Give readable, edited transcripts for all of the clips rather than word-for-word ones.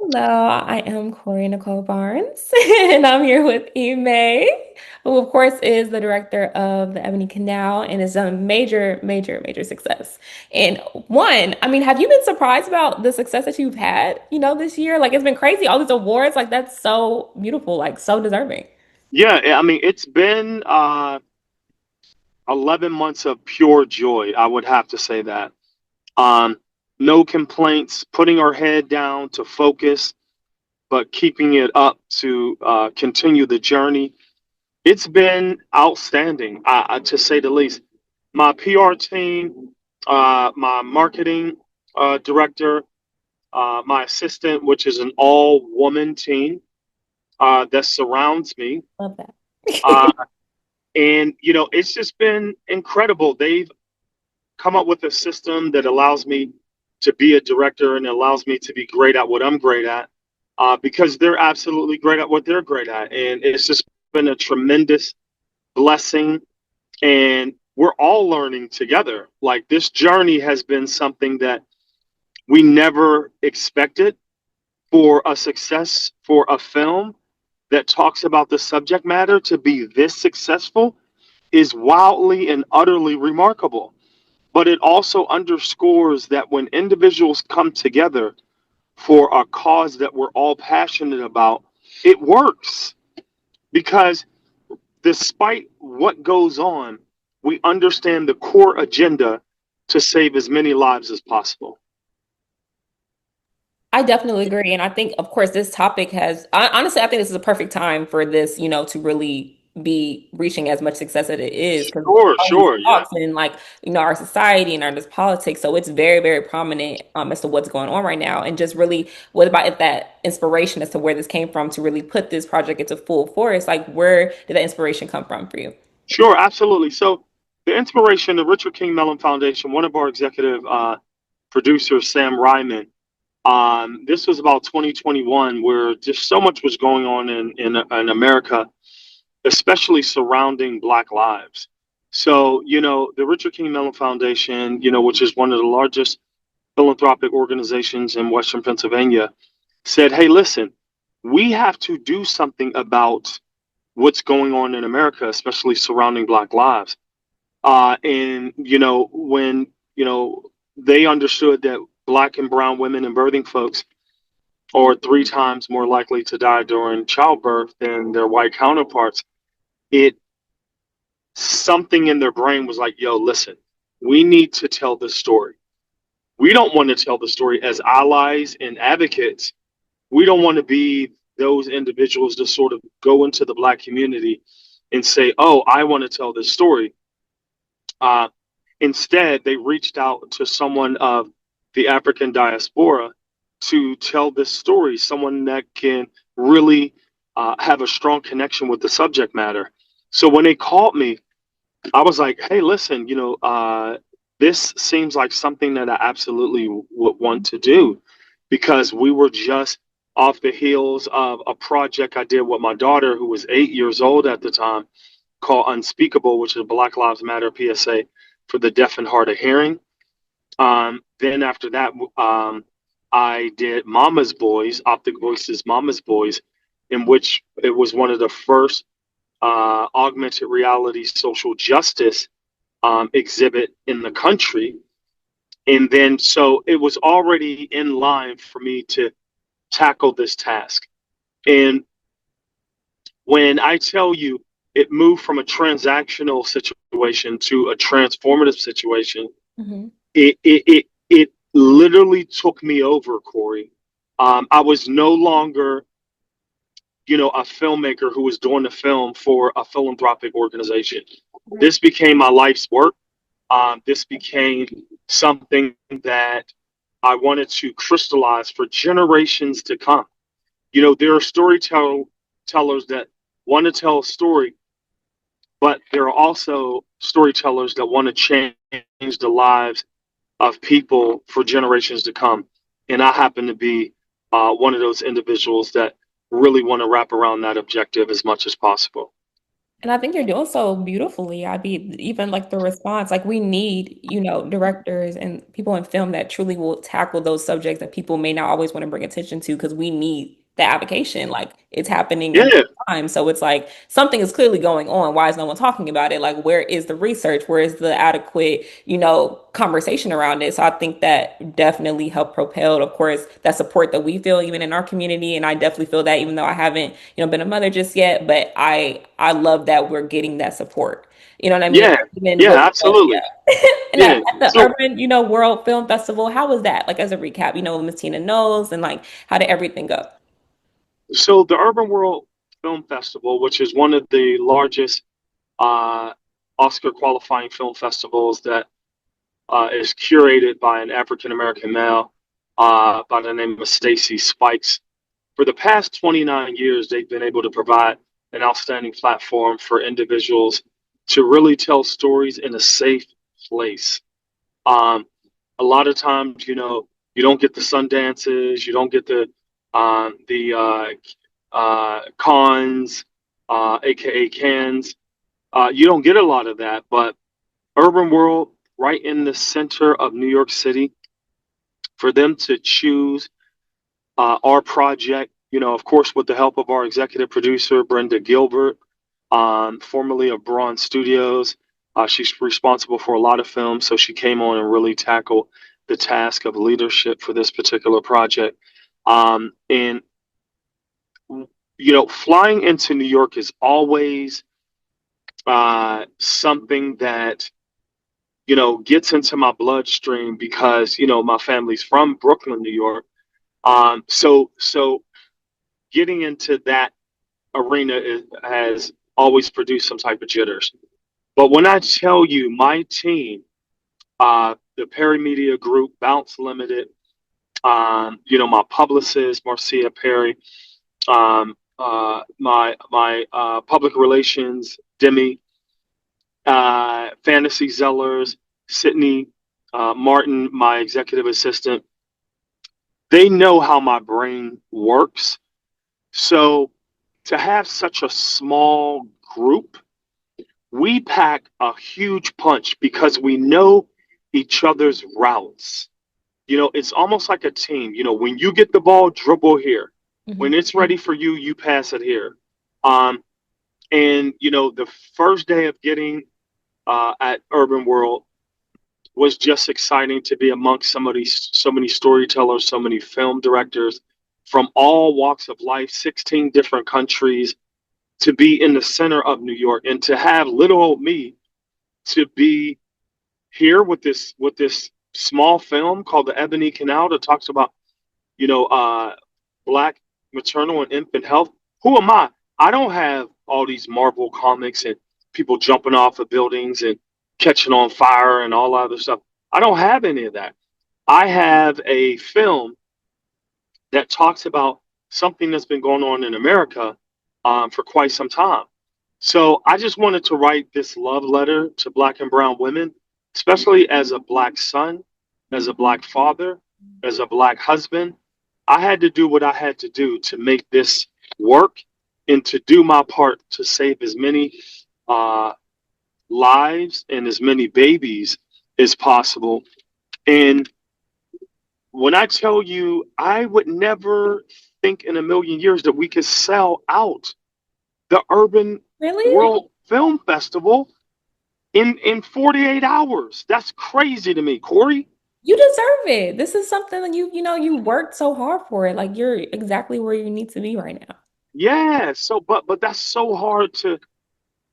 Hello, I am Kori Nicole Barnes, and I'm here with Emmai, who of course is the director of the Ebony Canal and is a major, major, major success. And I mean, have you been surprised about the success that you've had, this year? Like it's been crazy, all these awards, like that's so beautiful, like so deserving. Yeah, I mean, it's been 11 months of pure joy. I would have to say that. Um, no complaints, putting our head down to focus, but keeping it up to continue the journey. It's been outstanding, to say the least. My PR team, my marketing director, my assistant, which is an all woman team that surrounds me. Love that. Uh, and, it's just been incredible. They've come up with a system that allows me to be a director and allows me to be great at what I'm great at because they're absolutely great at what they're great at. And it's just been a tremendous blessing. And we're all learning together. Like this journey has been something that we never expected for a success for a film that talks about the subject matter to be this successful is wildly and utterly remarkable. But it also underscores that when individuals come together for a cause that we're all passionate about, it works. Because despite what goes on, we understand the core agenda to save as many lives as possible. I definitely agree. And I think, of course, this topic honestly, I think this is a perfect time for this, to really be reaching as much success as it is because Sure, all these sure, yeah. talks and like, our society and our this politics. So it's very, very prominent as to what's going on right now. And just really, what about if that inspiration as to where this came from to really put this project into full force? Like, where did that inspiration come from for you? Sure, absolutely. So the inspiration, the Richard King Mellon Foundation, one of our executive producers, Sam Ryman, this was about 2021, where just so much was going on in America, especially surrounding Black lives. So, the Richard King Mellon Foundation, which is one of the largest philanthropic organizations in Western Pennsylvania, said, hey, listen, we have to do something about what's going on in America, especially surrounding Black lives. And, when, they understood that Black and brown women and birthing folks are three times more likely to die during childbirth than their white counterparts, it something in their brain was like, yo, listen, we need to tell this story. We don't want to tell the story as allies and advocates. We don't want to be those individuals to sort of go into the Black community and say, oh, I want to tell this story. Uh, Instead, they reached out to someone of the African diaspora to tell this story, someone that can really have a strong connection with the subject matter. So when they called me, I was like, hey, listen, this seems like something that I absolutely would want to do because we were just off the heels of a project I did with my daughter, who was 8 years old at the time, called Unspeakable, which is a Black Lives Matter PSA for the deaf and hard of hearing. Then after that, I did Mama's Boys, Optic Voices Mama's Boys, in which it was one of the first augmented reality social justice exhibit in the country. And then, so it was already in line for me to tackle this task. And when I tell you it moved from a transactional situation to a transformative situation, Hmm. it literally took me over, Corey. I was no longer, a filmmaker who was doing the film for a philanthropic organization. This became my life's work. This became something that I wanted to crystallize for generations to come. There are storytellers that want to tell a story, but there are also storytellers that want to change the lives of people for generations to come. And I happen to be one of those individuals that really want to wrap around that objective as much as possible. And I think you're doing so beautifully. I be even like the response, like we need, directors and people in film that truly will tackle those subjects that people may not always want to bring attention to because we need the avocation. Like it's happening in Yeah, time. So it's like something is clearly going on. Why is no one talking about it? Like where is the research? Where is the adequate, conversation around it? So I think that definitely helped propel, of course, that support that we feel even in our community. And I definitely feel that even though I haven't been a mother just yet, but I love that we're getting that support. You know what I mean? yeah, Even yeah, with absolutely. yeah. And Yeah. at the So Urban, World Film Festival, how was that? Like as a recap, Miss Tina Knowles and like how did everything go? so the Urban World Film Festival, which is one of the largest uh, Oscar qualifying film festivals that is curated by an African American male by the name of Stacy Spikes. For the past 29 years, they've been able to provide an outstanding platform for individuals to really tell stories in a safe place. Um, a lot of times, you don't get the Sundances, you don't get the cons, aka cans. You don't get a lot of that, but Urban World, right in the center of New York City, for them to choose our project, of course, with the help of our executive producer, Brenda Gilbert, formerly of Braun Studios. She's responsible for a lot of films, so she came on and really tackled the task of leadership for this particular project. And, flying into New York is always something that, gets into my bloodstream because, my family's from Brooklyn, New York. So getting into that arena has always produced some type of jitters. But when I tell you my team, the Perry Media Group, Bounce Limited, my publicist, Marcia Perry, my public relations, Demi, Fantasy Zellers, Sydney Martin, my executive assistant, they know how my brain works. So to have such a small group, we pack a huge punch because we know each other's routes. It's almost like a team. When you get the ball, dribble here. When Mhm. it's ready for you, you pass it here. Um, and the first day of getting at Urban World was just exciting to be amongst so many storytellers, so many film directors from all walks of life, 16 different countries, to be in the center of New York and to have little old me to be here with this small film called the Ebony Canal that talks about you know black maternal and infant health. Who am I? I don't have all these Marvel comics and people jumping off of buildings and catching on fire and all other stuff. I don't have any of that. I have a film that talks about something that's been going on in America for quite some time. So I just wanted to write this love letter to Black and Brown women, especially as a Black son, as a Black father, as a Black husband. I had to do what I had to do to make this work and to do my part to save as many uh, lives and as many babies as possible. And when I tell you, I would never think in a million years that we could sell out the Urban Really? World Film Festival in 48 hours. That's crazy to me, Kori. You deserve it. This is something that you worked so hard for it. Like you're exactly where you need to be right now. Yeah, so but that's so hard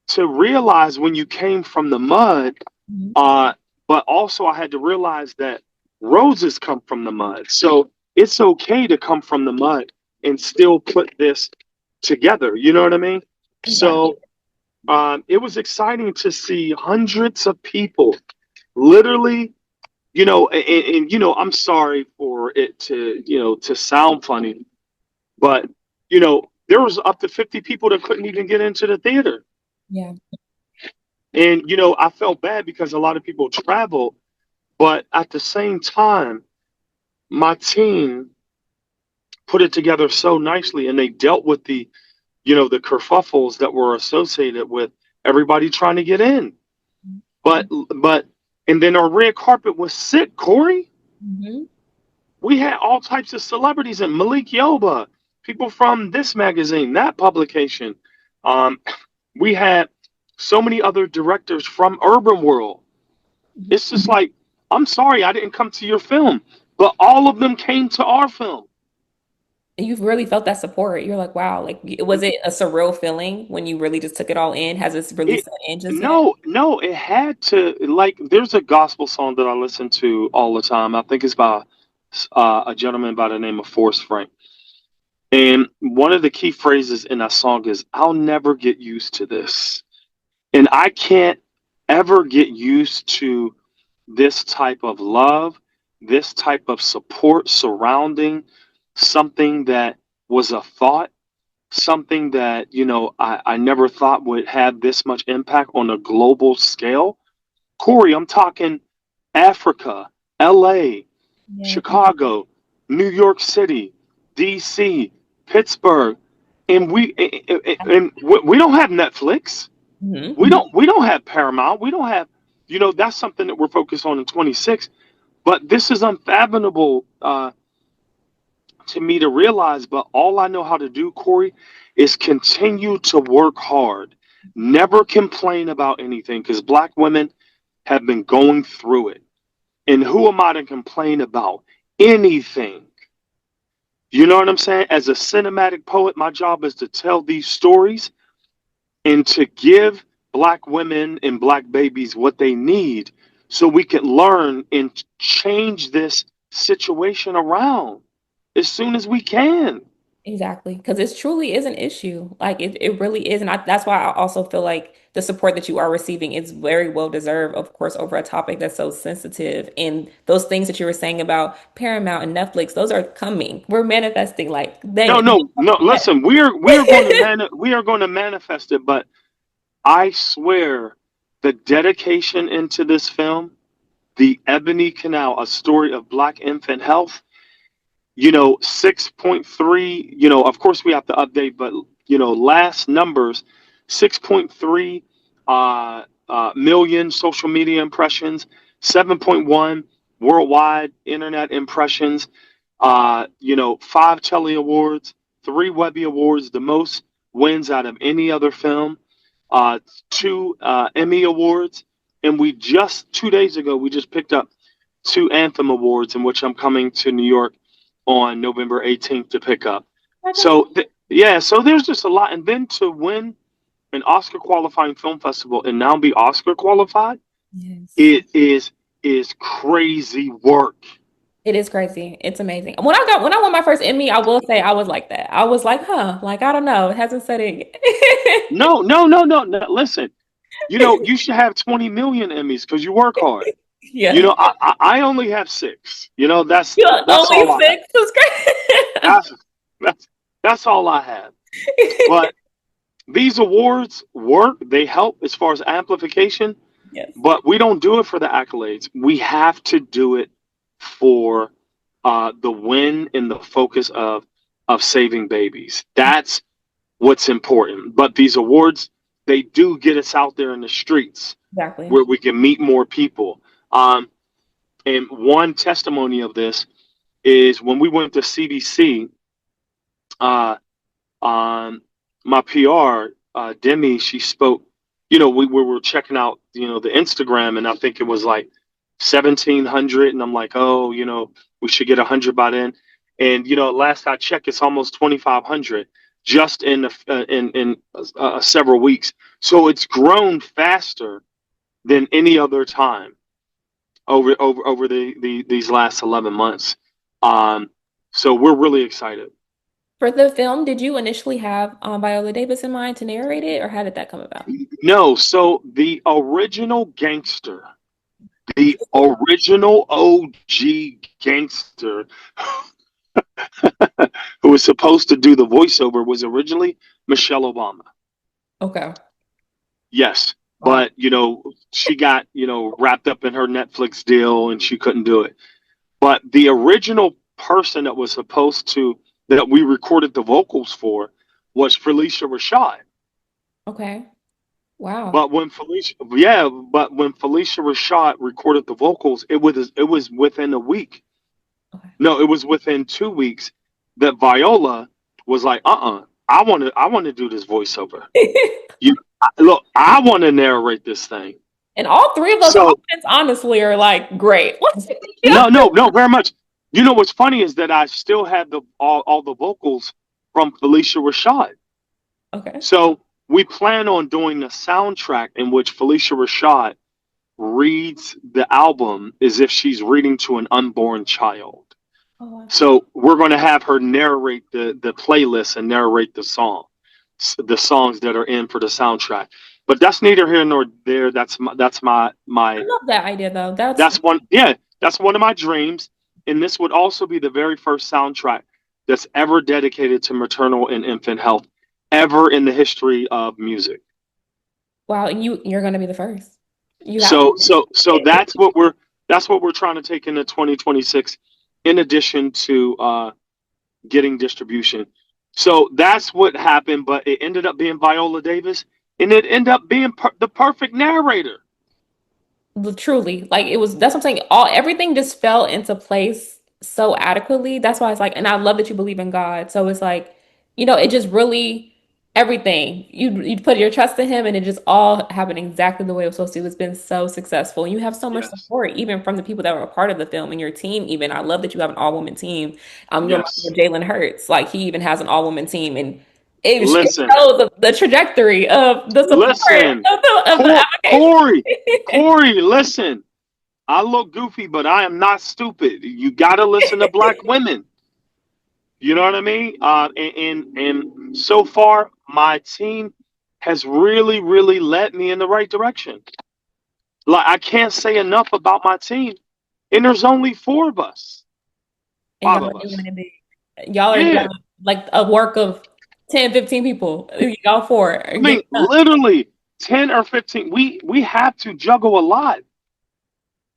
to realize when you came from the mud. Mhm. Uh, but also I had to realize that roses come from the mud. So it's okay to come from the mud and still put this together. You know what I mean? Exactly. So it was exciting to see hundreds of people literally, I'm sorry for it to, to sound funny, but, there was up to 50 people that couldn't even get into the theater. Yeah. And, I felt bad because a lot of people travel, but at the same time, my team put it together so nicely and they dealt with the the kerfuffles that were associated with everybody trying to get in. But but and then our red carpet was sick, Corey. Mhm. We had all types of celebrities and Malik Yoba, people from this magazine, that publication. Um, we had so many other directors from Urbanworld. It's just like, I'm sorry, I didn't come to your film, but all of them came to our film. And you've really felt that support. You're like, wow, like was it a surreal feeling when you really just took it all in? Has this really It set in just yet? no, no, it had to, like, there's a gospel song that I listen to all the time. I think it's by a gentleman by the name of Forrest Frank. And one of the key phrases in that song is, I'll never get used to this. And I can't ever get used to this type of love, this type of support surrounding something that was a thought, something that, I never thought would have this much impact on a global scale. Corey, I'm talking Africa, LA, Yeah. Chicago, New York City, DC, Pittsburgh, and we don't have Netflix. We Mhm. don't have Paramount. We don't have, that's something that we're focused on in 26. But this is unfathomable to me to realize. But all I know how to do, Corey, is continue to work hard, never complain about anything, because Black women have been going through it. And who am I to complain about anything? You know what I'm saying? As a cinematic poet, my job is to tell these stories and to give Black women and Black babies what they need so we can learn and change this situation around as soon as we can. Exactly, because it truly is an issue. Like it really is, and that's why I also feel like the support that you are receiving is very well deserved, of course, over a topic that's so sensitive. And those things that you were saying about Paramount and Netflix, those are coming. We're manifesting like No, they. no, no. Listen, we are going to we are going to manifest it, but I swear the dedication into this film, the Ebony Canal, a story of Black infant health, 6.3, of course we have to update, but, last numbers, 6.3 million social media impressions, 7.1 worldwide internet impressions, 5 Telly Awards, 3 Webby Awards, the most wins out of any other film, 2 Emmy Awards, and we just 2 days ago, we just picked up 2 Anthem Awards, in which I'm coming to New York on November 18th to pick up. So yeah, so there's just a lot, and then to win an Oscar qualifying film festival and now be Oscar qualified, Yes. it is crazy work. It is crazy. It's amazing. When I won my first Emmy, I will say I was like that. I was like, huh, like I don't know. It hasn't set in No, no, no, no, no. Listen, you should have 20 million Emmys because you work hard. yet. Yeah. I only have 6. That's You that's only all I have. six. That's great. That's that's that's all I have. But these awards work. They help as far as amplification. Yes, But we don't do it for the accolades. We have to do it for the win and the focus of saving babies. That's what's important. But these awards, they do get us out there in the streets exactly. where we can meet more people. And one testimony of this is when we went to CBC, uh, my PR, Demi, she spoke. We were checking out, the Instagram, and I think it was like 1,700, and I'm like, oh, we should get 100 by then. And last I checked, it's almost 2,500 just in several weeks. So it's grown faster than any other time over these last 11 months. Um, so we're really excited. For the film, did you initially have Viola Davis in mind to narrate it, or how did that come about? No, so the original gangster, the original OG gangster who was supposed to do the voiceover was originally Michelle Obama. Okay. Yes, Wow. but she got, wrapped up in her Netflix deal and she couldn't do it. But the original person that was supposed to that we recorded the vocals for was Phylicia Rashad. Okay. Wow. But when Felicia, yeah, but when Phylicia Rashad recorded the vocals, it was within a week. Okay. No, it was within 2 weeks that Viola was like, I want to do this voiceover. Look, I want to narrate this thing. And all three of those So outfits, honestly, are like great. Yeah. no, no, no, very much. You know what's funny is that I still had all the vocals from Phylicia Rashad. Okay. So we plan on doing a soundtrack in which Phylicia Rashad reads the album as if she's reading to an unborn child. Oh, wow. So we're going to have her narrate the playlist and narrate the songs that are in for the soundtrack. But that's neither here nor there. I love that idea though. That's That's one. Yeah, that's one of my dreams. And this would also be the very first soundtrack that's ever dedicated to maternal and infant health ever in the history of music. wow. And you're gonna be the first. You have So to. that's what we're trying to take into 2026, in addition to getting distribution. So that's what happened, but it ended up being Viola Davis, and it ended up being the perfect narrator. Truly, like it was. That's what I'm saying. All everything just fell into place so adequately. That's why it's like, and I love that you believe in God. So it's like, it just really everything you put your trust in Him, and it just all happened exactly the way it was supposed to. It's been so successful. And you have so much Yes, support, even from the people that were a part of the film and your team. Even I love that you have an all woman team. You remind me yes. of Jalen Hurts. Like he even has an all woman team, and it Listen, shows the trajectory of the support listen, of the Corey, application. Corey, listen. I look goofy, but I am not stupid. You got to listen to black women. You know what I mean? And so far, my team has really, really led me in the right direction. Like I can't say enough about my team. And there's only four of us, And five y'all are of doing us. it big. Y'all Yeah, are like a work of 10, 15 people. Y'all four are I getting mean, it done. literally 10 or 15. We have to juggle a lot,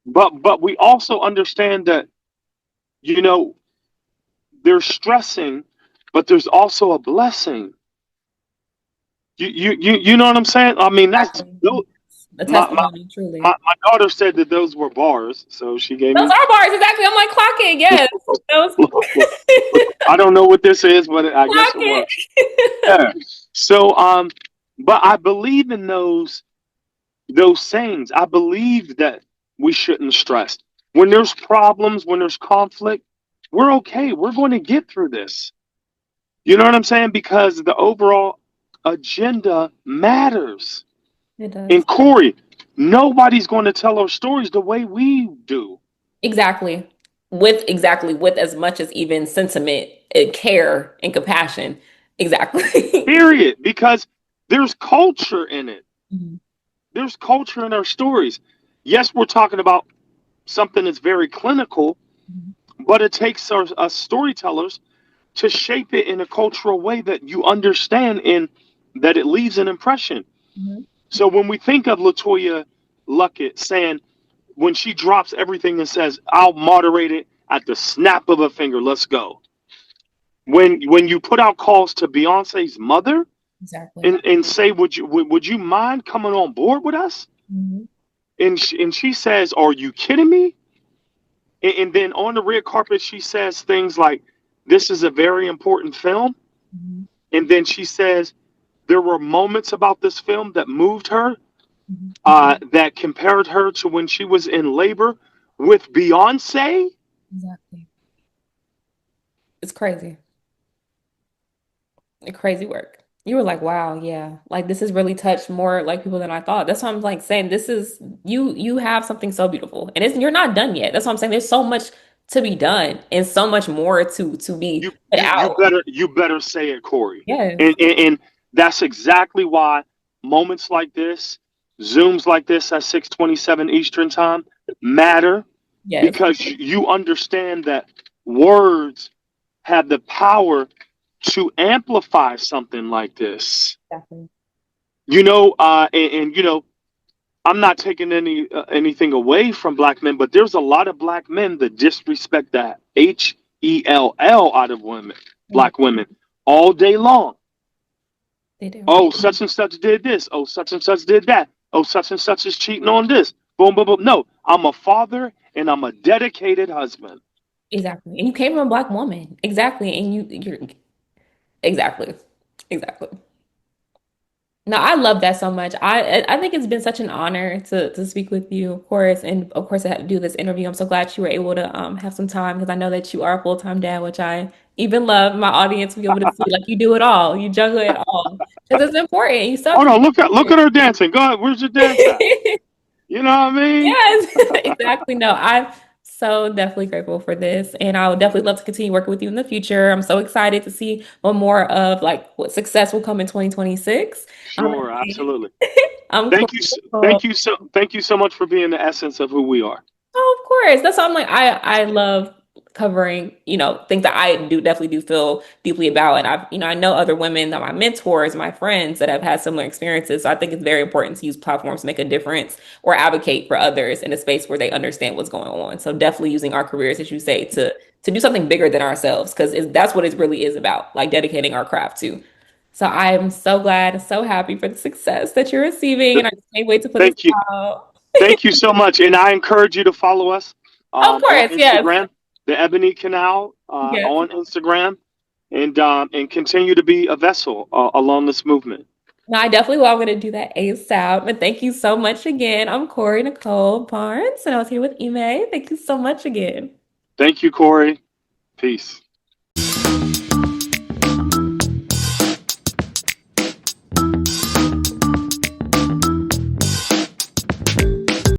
but we also understand that you know there's stressing, but there's also a blessing. You know what I'm saying? I mean, that's Exactly. my, A my testimony, truly. my daughter said that those were bars, so she gave Those me. are bars, exactly. I'm like, clock it, yes. Those I don't know what this is, but I guess clock it was. it. Yeah. So but I believe in those sayings. I believe that we shouldn't stress. When there's problems, when there's conflict, we're okay. We're going to get through this. You know what I'm saying? Because the overall agenda matters. It does. And Corey, nobody's going to tell our stories the way we do. Exactly. With as much as even sentiment, care, and compassion. Exactly. Period. Because there's culture in it. Mhm. There's culture in our stories. Yes, we're talking about something that's very clinical, Mhm. but it takes us storytellers to shape it in a cultural way that you understand and that it leaves an impression. Mhm. So when we think of LeToya Luckett saying, when she drops everything and says, I'll moderate it at the snap of a finger, let's go. When you put out calls to Beyonce's mother Exactly. and say, would you mind coming on board with us? Mhm. And she says, are you kidding me? And then on the red carpet, she says things like, this is a very important film. Mhm. And then she says, there were moments about this film that moved her, Mhm. that compared her to when she was in labor with Beyonce. Exactly. It's crazy. Crazy work. You were like, wow, yeah. Like this has really touched more like people than I thought. That's why I'm like saying this is you have something so beautiful. And you're not done yet. That's what I'm saying. There's so much to be done and so much more to be You put you you out. better you better say it, Corey. Yes. And that's exactly why moments like this, Zooms like this at 6:27 Eastern time matter, Yes. because you understand that words have the power to amplify something like this. Definitely. And I'm not taking anything away from black men, but there's a lot of black men that disrespect that HELL out of women, Mhm. black women, all day long. They do. Oh, such and such did this. Oh, such and such did that. Oh, such and such is cheating on this. Boom, boom, boom. No, I'm a father and I'm a dedicated husband. Exactly. And you came from a black woman. Exactly. And you're exactly. Exactly. No, I love that so much. I think it's been such an honor to speak with you, of course, and of course I had to do this interview. I'm so glad you were able to have some time because I know that you are a full-time dad, which I even love my audience to be able to see like you do it all, you juggle it all because it's important. You still have Oh to no, be look at her dancing. Go ahead. Where's your dance at? You know what I mean? Yes, exactly. No, I'm so definitely grateful for this, and I would definitely love to continue working with you in the future. I'm so excited to see what more of like what success will come in 2026. Um, Sure, absolutely. I'm Thank you, cool. thank you so much for being the essence of who we are. Oh, of course. That's why I'm like I love covering, things that I do definitely do feel deeply about. And I know other women that my mentors, my friends that have had similar experiences. So I think it's very important to use platforms to make a difference or advocate for others in a space where they understand what's going on. So definitely using our careers, as you say, to do something bigger than ourselves, because that's what it really is about, like dedicating our craft to. So I am so glad and so happy for the success that you're receiving, and I just can't wait to put this Thank you. out. Thank you so much. And I encourage you to follow us Of on course, yes. Instagram, the Ebony Canal Yes. on Instagram, and continue to be a vessel along this movement. No, I definitely will. I'm going to do that ASAP. But thank you so much again. I'm Kori Nicole Barnes, and I was here with Ime. Thank you so much again. Thank you, Corey. Peace.